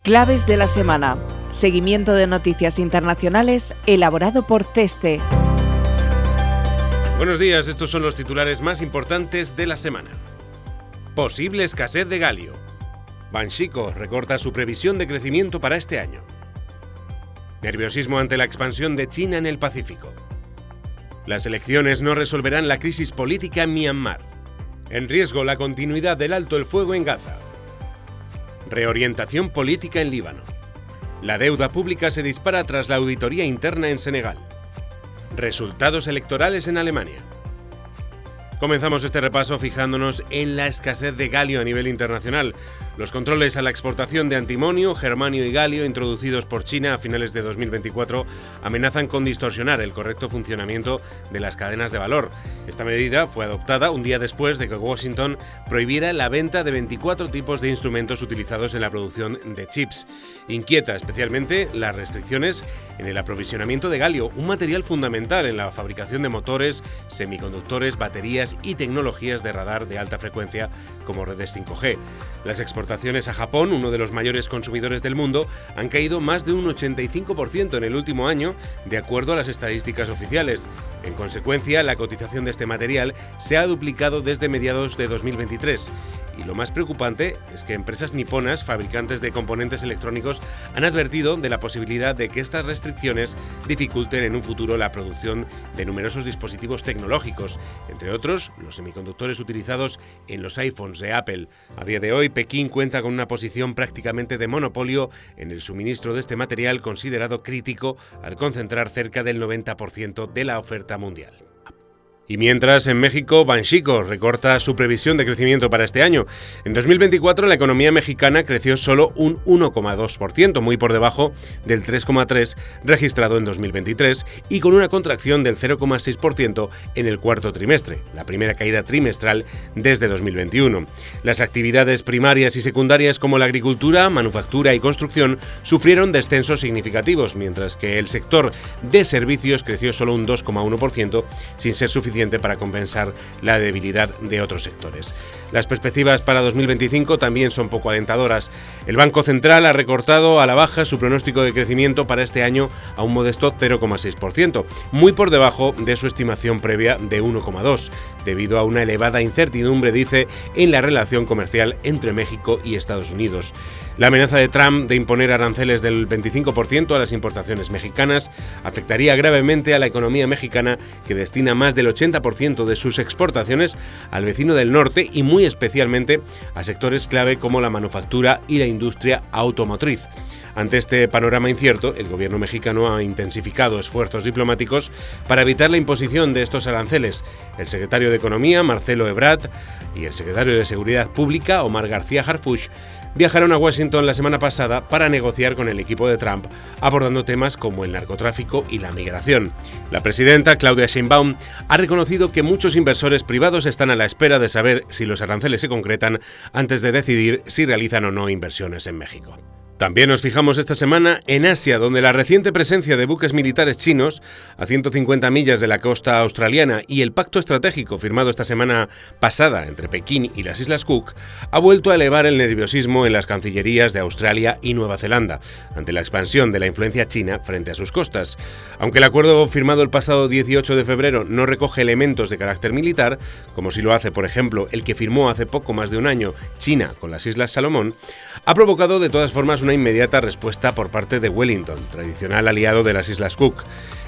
Claves de la semana. Seguimiento de noticias internacionales elaborado por CESTE. Buenos días, estos son los titulares más importantes de la semana. Posible escasez de galio. Banxico recorta su previsión de crecimiento para este año. Nerviosismo ante la expansión de China en el Pacífico. Las elecciones no resolverán la crisis política en Myanmar. En riesgo la continuidad del alto el fuego en Gaza. Reorientación política en Líbano. La deuda pública se dispara tras la auditoría interna en Senegal. Resultados electorales en Alemania. Comenzamos este repaso fijándonos en la escasez de galio a nivel internacional. Los controles a la exportación de antimonio, germanio y galio introducidos por China a finales de 2024 amenazan con distorsionar el correcto funcionamiento de las cadenas de valor. Esta medida fue adoptada un día después de que Washington prohibiera la venta de 24 tipos de instrumentos utilizados en la producción de chips. Inquieta especialmente las restricciones en el aprovisionamiento de galio, un material fundamental en la fabricación de motores, semiconductores, baterías y tecnologías de radar de alta frecuencia como redes 5G. Las exportaciones a Japón, uno de los mayores consumidores del mundo, han caído más de un 85% en el último año, de acuerdo a las estadísticas oficiales. En consecuencia, la cotización de este material se ha duplicado desde mediados de 2023. Y lo más preocupante es que empresas niponas, fabricantes de componentes electrónicos, han advertido de la posibilidad de que estas restricciones dificulten en un futuro la producción de numerosos dispositivos tecnológicos, entre otros los semiconductores utilizados en los iPhones de Apple. A día de hoy, Pekín cuenta con una posición prácticamente de monopolio en el suministro de este material, considerado crítico al concentrar cerca del 90% de la oferta mundial. Y mientras, en México, Banxico recorta su previsión de crecimiento para este año. En 2024, la economía mexicana creció solo un 1,2%, muy por debajo del 3,3% registrado en 2023 y con una contracción del 0,6% en el cuarto trimestre, la primera caída trimestral desde 2021. Las actividades primarias y secundarias como la agricultura, manufactura y construcción sufrieron descensos significativos, mientras que el sector de servicios creció solo un 2,1%, sin ser suficiente para compensar la debilidad de otros sectores. Las perspectivas para 2025 también son poco alentadoras. El Banco Central ha recortado a la baja su pronóstico de crecimiento para este año a un modesto 0,6%, muy por debajo de su estimación previa de 1,2%, debido a una elevada incertidumbre, dice, en la relación comercial entre México y Estados Unidos. La amenaza de Trump de imponer aranceles del 25% a las importaciones mexicanas afectaría gravemente a la economía mexicana, que destina más del 80% de sus exportaciones al vecino del norte y muy especialmente a sectores clave como la manufactura y la industria automotriz. Ante este panorama incierto, el gobierno mexicano ha intensificado esfuerzos diplomáticos para evitar la imposición de estos aranceles. El secretario de Economía, Marcelo Ebrard, y el secretario de Seguridad Pública, Omar García Harfuch, viajaron a Washington la semana pasada para negociar con el equipo de Trump, abordando temas como el narcotráfico y la migración. La presidenta, Claudia Sheinbaum, ha reconocido que muchos inversores privados están a la espera de saber si los aranceles se concretan antes de decidir si realizan o no inversiones en México. También nos fijamos esta semana en Asia, donde la reciente presencia de buques militares chinos a 150 millas de la costa australiana y el pacto estratégico firmado esta semana pasada entre Pekín y las Islas Cook ha vuelto a elevar el nerviosismo en las cancillerías de Australia y Nueva Zelanda ante la expansión de la influencia china frente a sus costas. Aunque el acuerdo firmado el pasado 18 de febrero no recoge elementos de carácter militar, como si lo hace, por ejemplo, el que firmó hace poco más de un año China con las Islas Salomón, ha provocado de todas formas una inmediata respuesta por parte de Wellington, tradicional aliado de las Islas Cook.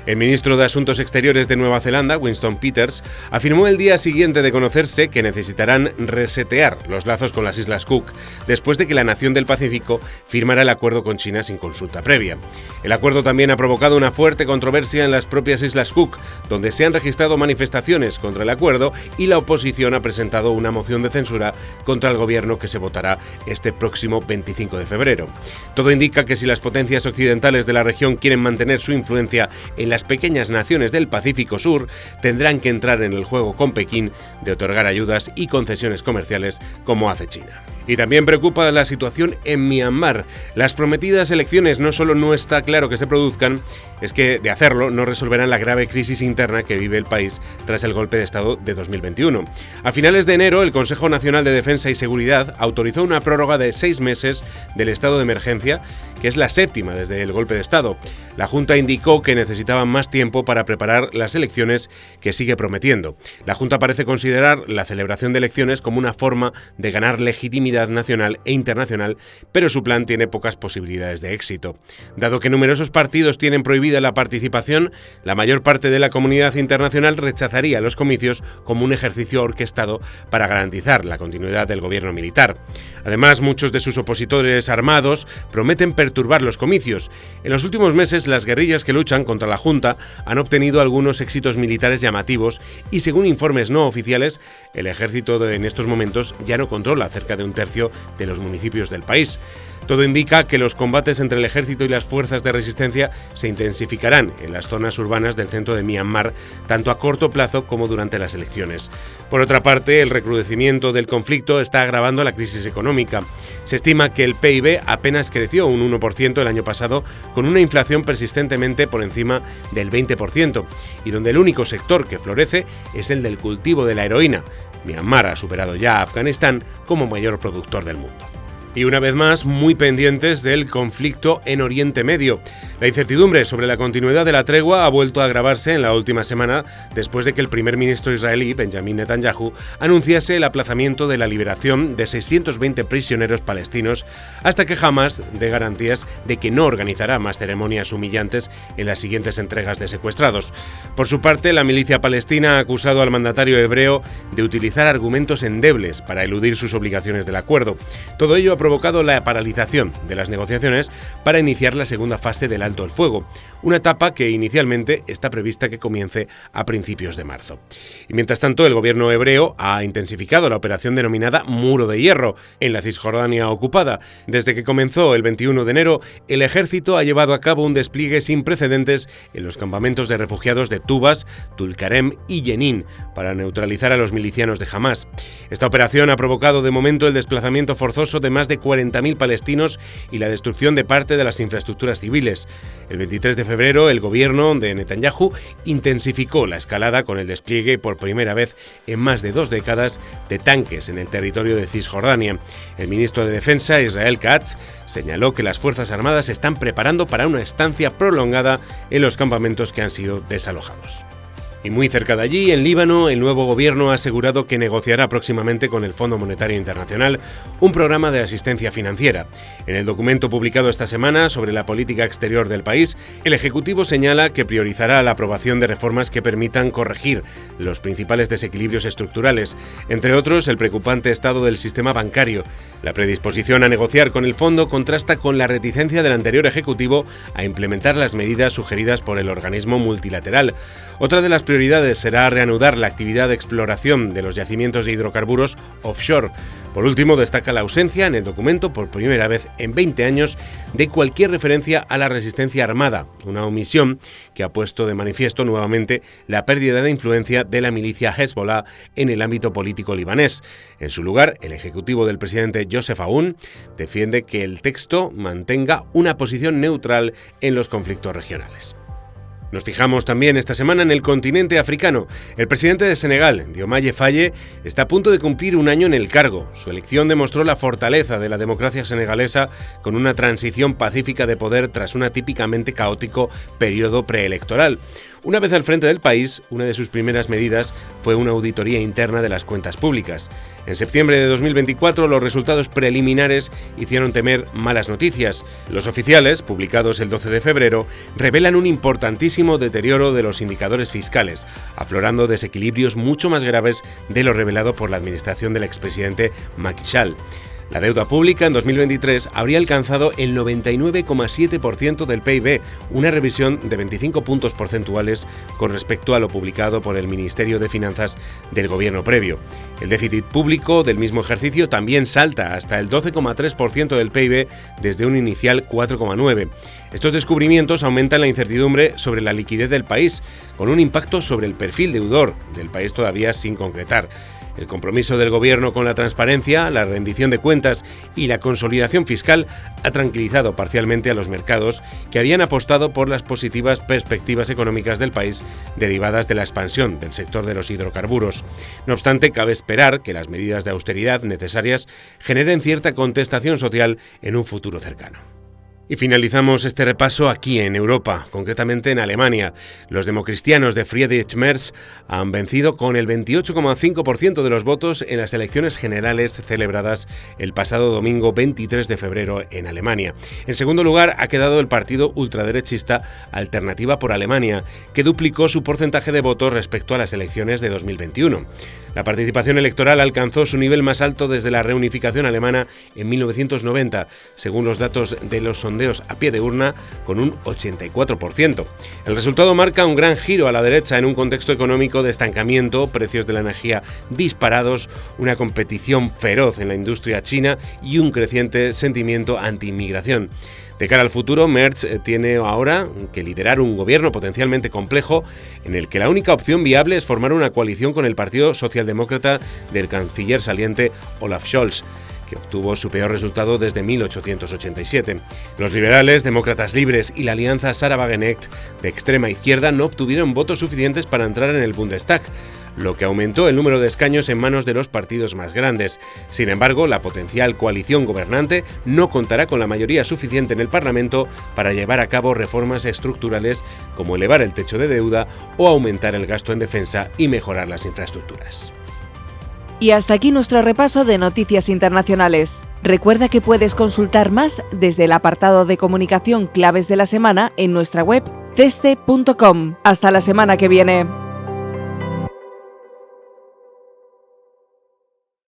El ministro de Asuntos Exteriores de Nueva Zelanda, Winston Peters, afirmó el día siguiente de conocerse que necesitarán resetear los lazos con las Islas Cook después de que la nación del Pacífico firmara el acuerdo con China sin consulta previa. El acuerdo también ha provocado una fuerte controversia en las propias Islas Cook, donde se han registrado manifestaciones contra el acuerdo y la oposición ha presentado una moción de censura contra el gobierno que se votará este próximo 25 de febrero. Todo indica que si las potencias occidentales de la región quieren mantener su influencia en las pequeñas naciones del Pacífico Sur, tendrán que entrar en el juego con Pekín de otorgar ayudas y concesiones comerciales como hace China. Y también preocupa la situación en Myanmar. Las prometidas elecciones no solo no está claro que se produzcan, es que de hacerlo no resolverán la grave crisis interna que vive el país tras el golpe de Estado de 2021. A finales de enero, el Consejo Nacional de Defensa y Seguridad autorizó una prórroga de 6 meses del estado de emergencia, que es la séptima desde el golpe de Estado. La Junta indicó que necesitaban más tiempo para preparar las elecciones que sigue prometiendo. La Junta parece considerar la celebración de elecciones como una forma de ganar legitimidad nacional e internacional, pero su plan tiene pocas posibilidades de éxito. Dado que numerosos partidos tienen prohibida la participación, la mayor parte de la comunidad internacional rechazaría los comicios como un ejercicio orquestado para garantizar la continuidad del gobierno militar. Además, muchos de sus opositores armados prometen perturbar los comicios. En los últimos meses, las guerrillas que luchan contra la Junta han obtenido algunos éxitos militares llamativos y, según informes no oficiales, el ejército en estos momentos ya no controla cerca de un tercio de los municipios del país. Todo indica que los combates entre el ejército y las fuerzas de resistencia se intensificarán en las zonas urbanas del centro de Myanmar, tanto a corto plazo como durante las elecciones. Por otra parte, el recrudecimiento del conflicto está agravando la crisis económica. Se estima que el PIB apenas creció un 1% el año pasado, con una inflación persistentemente por encima del 20%, y donde el único sector que florece es el del cultivo de la heroína. Myanmar ha superado ya a Afganistán como mayor productor del mundo. Y una vez más, muy pendientes del conflicto en Oriente Medio. La incertidumbre sobre la continuidad de la tregua ha vuelto a agravarse en la última semana después de que el primer ministro israelí, Benjamin Netanyahu, anunciase el aplazamiento de la liberación de 620 prisioneros palestinos hasta que Hamás dé garantías de que no organizará más ceremonias humillantes en las siguientes entregas de secuestrados. Por su parte, la milicia palestina ha acusado al mandatario hebreo de utilizar argumentos endebles para eludir sus obligaciones del acuerdo. Todo ello ha provocado la paralización de las negociaciones para iniciar la segunda fase del alto el fuego, una etapa que inicialmente está prevista que comience a principios de marzo. Y mientras tanto, el gobierno hebreo ha intensificado la operación denominada Muro de Hierro en la Cisjordania ocupada. Desde que comenzó el 21 de enero, el ejército ha llevado a cabo un despliegue sin precedentes en los campamentos de refugiados de Tubas, Tulkarem y Jenin para neutralizar a los milicianos de Hamás. Esta operación ha provocado de momento el desplazamiento forzoso de más de 40.000 palestinos y la destrucción de parte de las infraestructuras civiles. El 23 de febrero, el gobierno de Netanyahu intensificó la escalada con el despliegue por primera vez en más de 2 décadas de tanques en el territorio de Cisjordania. El ministro de Defensa, Israel Katz, señaló que las Fuerzas Armadas se están preparando para una estancia prolongada en los campamentos que han sido desalojados. Y muy cerca de allí, en Líbano, el nuevo gobierno ha asegurado que negociará próximamente con el Fondo Monetario Internacional un programa de asistencia financiera. En el documento publicado esta semana sobre la política exterior del país, el Ejecutivo señala que priorizará la aprobación de reformas que permitan corregir los principales desequilibrios estructurales, entre otros el preocupante estado del sistema bancario. La predisposición a negociar con el fondo contrasta con la reticencia del anterior Ejecutivo a implementar las medidas sugeridas por el organismo multilateral. Otra de las prioridades será reanudar la actividad de exploración de los yacimientos de hidrocarburos offshore. Por último, destaca la ausencia en el documento, por primera vez en 20 años, de cualquier referencia a la resistencia armada, una omisión que ha puesto de manifiesto nuevamente la pérdida de influencia de la milicia Hezbollah en el ámbito político libanés. En su lugar, el ejecutivo del presidente Joseph Aoun defiende que el texto mantenga una posición neutral en los conflictos regionales. Nos fijamos también esta semana en el continente africano. El presidente de Senegal, Diomaye Faye, está a punto de cumplir un año en el cargo. Su elección demostró la fortaleza de la democracia senegalesa con una transición pacífica de poder tras un típicamente caótico periodo preelectoral. Una vez al frente del país, una de sus primeras medidas fue una auditoría interna de las cuentas públicas. En septiembre de 2024, los resultados preliminares hicieron temer malas noticias. Los oficiales, publicados el 12 de febrero, revelan un importantísimo deterioro de los indicadores fiscales, aflorando desequilibrios mucho más graves de lo revelado por la administración del expresidente Macky Sall. La deuda pública en 2023 habría alcanzado el 99,7% del PIB, una revisión de 25 puntos porcentuales con respecto a lo publicado por el Ministerio de Finanzas del gobierno previo. El déficit público del mismo ejercicio también salta hasta el 12,3% del PIB desde un inicial 4,9%. Estos descubrimientos aumentan la incertidumbre sobre la liquidez del país, con un impacto sobre el perfil deudor del país todavía sin concretar. El compromiso del gobierno con la transparencia, la rendición de cuentas y la consolidación fiscal ha tranquilizado parcialmente a los mercados que habían apostado por las positivas perspectivas económicas del país derivadas de la expansión del sector de los hidrocarburos. No obstante, cabe esperar que las medidas de austeridad necesarias generen cierta contestación social en un futuro cercano. Y finalizamos este repaso aquí en Europa, concretamente en Alemania. Los democristianos de Friedrich Merz han vencido con el 28,5% de los votos en las elecciones generales celebradas el pasado domingo 23 de febrero en Alemania. En segundo lugar ha quedado el partido ultraderechista Alternativa por Alemania, que duplicó su porcentaje de votos respecto a las elecciones de 2021. La participación electoral alcanzó su nivel más alto desde la reunificación alemana en 1990, según los datos de los sondeos a pie de urna, con un 84%. El resultado marca un gran giro a la derecha en un contexto económico de estancamiento, precios de la energía disparados, una competición feroz en la industria china y un creciente sentimiento anti-inmigración. De cara al futuro, Merz tiene ahora que liderar un gobierno potencialmente complejo en el que la única opción viable es formar una coalición con el Partido Socialdemócrata del canciller saliente Olaf Scholz, que obtuvo su peor resultado desde 1887. Los liberales, demócratas libres y la alianza Sarah-Wagenknecht de extrema izquierda no obtuvieron votos suficientes para entrar en el Bundestag, lo que aumentó el número de escaños en manos de los partidos más grandes. Sin embargo, la potencial coalición gobernante no contará con la mayoría suficiente en el Parlamento para llevar a cabo reformas estructurales como elevar el techo de deuda o aumentar el gasto en defensa y mejorar las infraestructuras. Y hasta aquí nuestro repaso de noticias internacionales. Recuerda que puedes consultar más desde el apartado de comunicación Claves de la Semana en nuestra web ceste.com. Hasta la semana que viene.